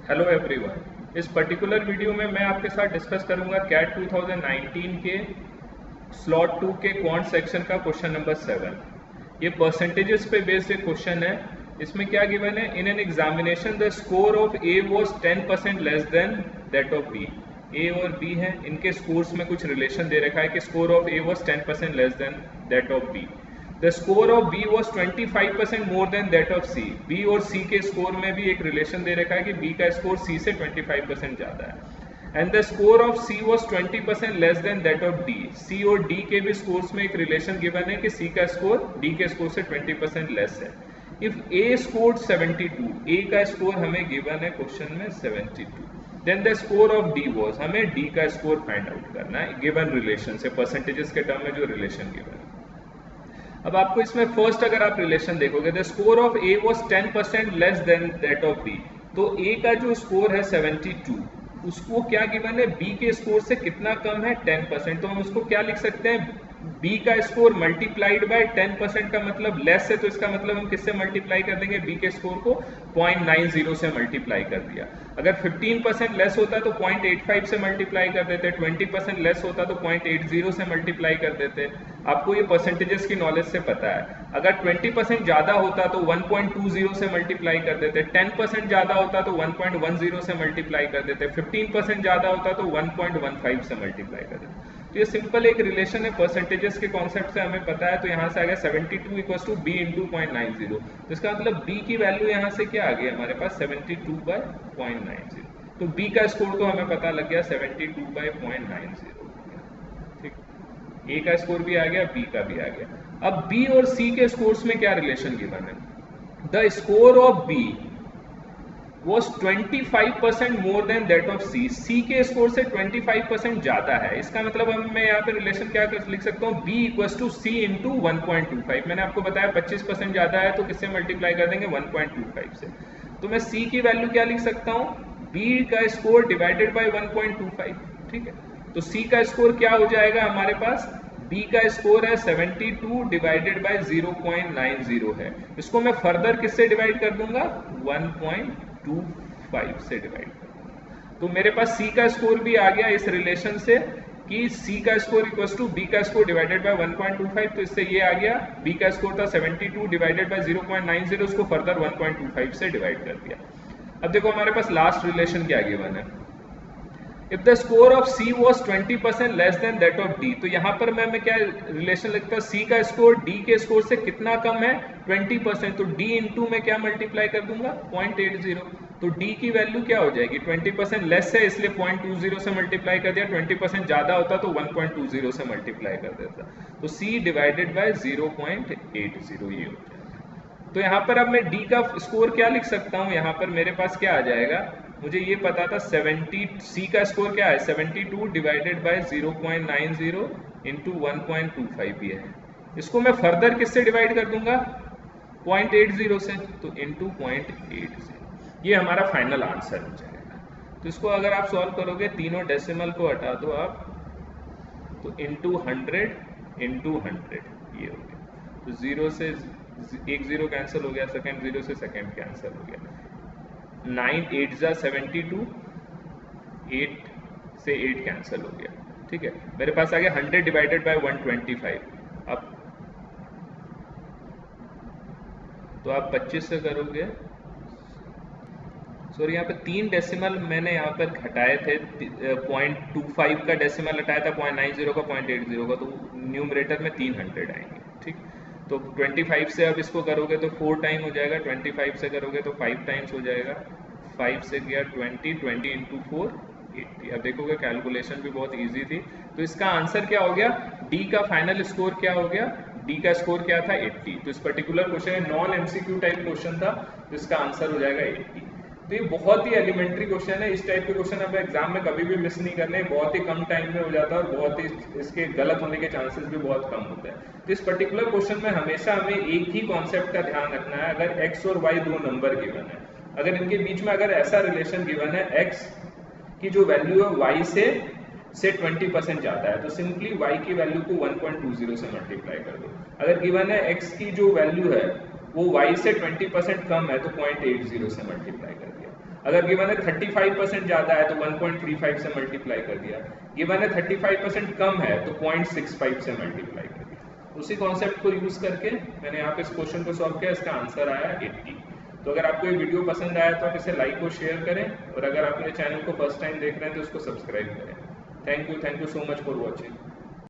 Hello everyone, इस particular video में मैं आपके साथ डिस्कस करूंगा कैट 2019 के स्लॉट 2 के क्वांट सेक्शन का क्वेश्चन नंबर 7। ये परसेंटेजेस पे बेस्ड एक क्वेश्चन है। इसमें क्या गिवन है, in an examination the score of A was 10% less than that of B. A और बी हैं, इनके स्कोर्स में कुछ रिलेशन दे रखा है कि score of A was 10% less than that of B. The score of B was 25% more than that of C. B और C के स्कोर में भी एक रिलेशन दे रखा है कि बी का स्कोर सी से 25% ज़्यादा है। And the score of C was 20% less than that of D. C और डी के भी स्कोर्स में एक रिलेशन गिवन है कि सी का स्कोर डी के स्कोर से 20% लेस है। इफ ए स्कोर्ड 72, ए का स्कोर हमें गिवन है क्वेश्चन में 72, then the score of D was, हमें डी का स्कोर फाइंड आउट करना है गिवन रिलेशन से, परसेंटेजेस के टर्म में जो रिलेशन गिवन है। अब आपको इसमें फर्स्ट अगर आप रिलेशन देखोगे, the score of A was 10% less than that of B. तो ए का जो स्कोर है 72, उसको क्या गिवन है, बी के स्कोर से कितना कम है, 10%। तो हम उसको क्या लिख सकते हैं, बी का स्कोर मल्टीप्लाइड बाय 10% का मतलब लेस है, तो इसका मतलब हम किससे मल्टीप्लाई कर देंगे, बी के स्कोर को 0.90 से मल्टीप्लाई कर दिया। अगर 15% लेस होता तो 0.85 से मल्टीप्लाई कर देते, 20% लेस होता तो 0.80 से मल्टीप्लाई कर देते। आपको ये परसेंटेजेस की नॉलेज से पता है। अगर 20% ज़्यादा होता तो 1.20 से मल्टीप्लाई कर देते, 10% ज़्यादा होता तो 1.10 से मल्टीप्लाई कर देते, 15% ज़्यादा होता तो 1.15 से मल्टीप्लाई कर देते। तो ये सिंपल एक रिलेशन है, परसेंटेजेस के कॉन्सेप्ट से हमें पता है। तो यहाँ से आ गया 72 इक्वल टू बी इंटू 0.90। तो इसका मतलब बी की वैल्यू यहाँ से क्या आ गई हमारे पास, 72/0.90। तो बी का स्कोर तो हमें पता लग गया 72/0.90। ठीक, ए का स्कोर भी आ गया, बी का भी आ गया। अब बी और सी के स्कोर्स में क्या रिलेशन गिवन है, the score of B was 25% more than that of C. C के स्कोर से 25% ज्यादा है। इसका मतलब हम मैं यहाँ पे रिलेशन क्या लिख सकता हूँ, B equal to C into 1.25। मैंने आपको बताया 25% ज्यादा है तो किससे मल्टीप्लाई कर देंगे, 1.25 से। तो मैं सी की वैल्यू क्या लिख सकता हूँ, बी का स्कोर डिवाइडेड बाई 1.25। ठीक है, तो सी का स्कोर क्या हो जाएगा हमारे पास, बी का स्कोर है 72 डिवाइडेड बाय 0.90 है। इसको मैं फर्दर किससे डिवाइड कर दूंगा, 1.25 से डिवाइड कर दूंगा। तो मेरे पास सी का स्कोर भी आ गया इस रिलेशन से कि सी का स्कोर इक्वल टू बी का स्कोर डिवाइडेड बाय 1.25। तो इससे ये आ गया, बी का स्कोर था 72 डिवाइडेड बाय 0.90, उसको फर्दर 1.25 से डिवाइड कर दिया। अब देखो हमारे पास लास्ट रिलेशन क्या गिवन है, if the score of C was 20% less than that of D. तो यहाँ पर मैं क्या रिलेशन लिखता हूँ, सी का स्कोर डी के स्कोर से कितना कम है, 20%। तो डी इंटू में क्या मल्टीप्लाई कर दूंगा, 0.80। तो डी की वैल्यू क्या हो जाएगी, 20% लेस है इसलिए 0.20 से मल्टीप्लाई कर दिया, 20% ज्यादा होता तो 1.20 से मल्टीप्लाई कर देता। तो सी डिवाइडेड बाय 0.80 ये हो जाएगा। तो यहाँ पर अब मैं डी का स्कोर क्या लिख सकता हूँ, यहाँ पर मेरे पास क्या आ जाएगा, मुझे ये पता था 70, सी का स्कोर क्या है 72 डिवाइडेड बाय 0.90 इंटू 1.25 ये है। इसको मैं फर्दर किससे डिवाइड कर दूंगा, 0.80 से, तो इंटू 0.80। ये हमारा फाइनल आंसर हो जाएगा। तो इसको अगर आप सॉल्व करोगे, तीनों डेसिमल को हटा दो आप, तो इंटू 100 इंटू 100 ये हो गया। तो 0 से 1 0 कैंसिल हो गया, सेकेंड 0 से सेकेंड कैंसिल हो गया, 9 8 जा 72, 8 से 8 कैंसिल हो गया। ठीक है, मेरे पास आ गया 100 डिवाइडेड बाय 125। अब तो आप 25 से करोगे, सॉरी यहाँ पे 3 डेसिमल मैंने यहाँ पर हटाए थे, 0.25 का डेसिमल हटाया था, 0.90 का, 0.80 का, तो न्यूमरेटर में 300 आएंगे। ठीक, तो 25 से अब इसको करोगे तो 4 टाइम हो जाएगा, 25 से करोगे तो 5 टाइम्स हो जाएगा, 5 से किया 20, 20 इंटू 4 80। अब देखोगे कैलकुलेशन भी बहुत इजी थी। तो इसका आंसर क्या हो गया, डी का फाइनल स्कोर क्या हो गया, डी का स्कोर क्या था 80। तो इस particular question non MCQ type question था, तो इसका आंसर हो जाएगा 80। तो ये बहुत ही एलिमेंट्री क्वेश्चन है। इस टाइप के क्वेश्चन आप एग्जाम में कभी भी मिस नहीं करने, बहुत ही कम टाइम में हो जाता है और बहुत ही इसके गलत होने के चांसेस भी बहुत कम होते हैं। तो इस पर्टिकुलर क्वेश्चन में हमेशा हमें एक ही कॉन्सेप्ट का ध्यान रखना है। अगर एक्स और वाई दो नंबर गिवन है, अगर इनके बीच में अगर ऐसा रिलेशन गिवन है, एक्स की जो वैल्यू है वाई से 20% ज्यादा है, तो सिंपली y की वैल्यू को 1.20 से मल्टीप्लाई कर दो। अगर गिवन है x की जो वैल्यू है वो y से 20% कम है, तो 0.80 से मल्टीप्लाई कर दिया। अगर गिवन है 35% ज़्यादा है तो 1.35 से मल्टीप्लाई कर दिया, गिवन है 35% कम है तो 0.65 से मल्टीप्लाई कर दिया। उसी कॉन्सेप्ट को यूज़ करके मैंने यहाँ पे इस क्वेश्चन को सॉल्व किया, इसका आंसर आया 80। तो अगर आपको ये वीडियो पसंद आया तो आप इसे लाइक और शेयर करें, और अगर आप मेरे चैनल को फर्स्ट टाइम देख रहे हैं तो उसको सब्सक्राइब करें। Thank you so much for watching.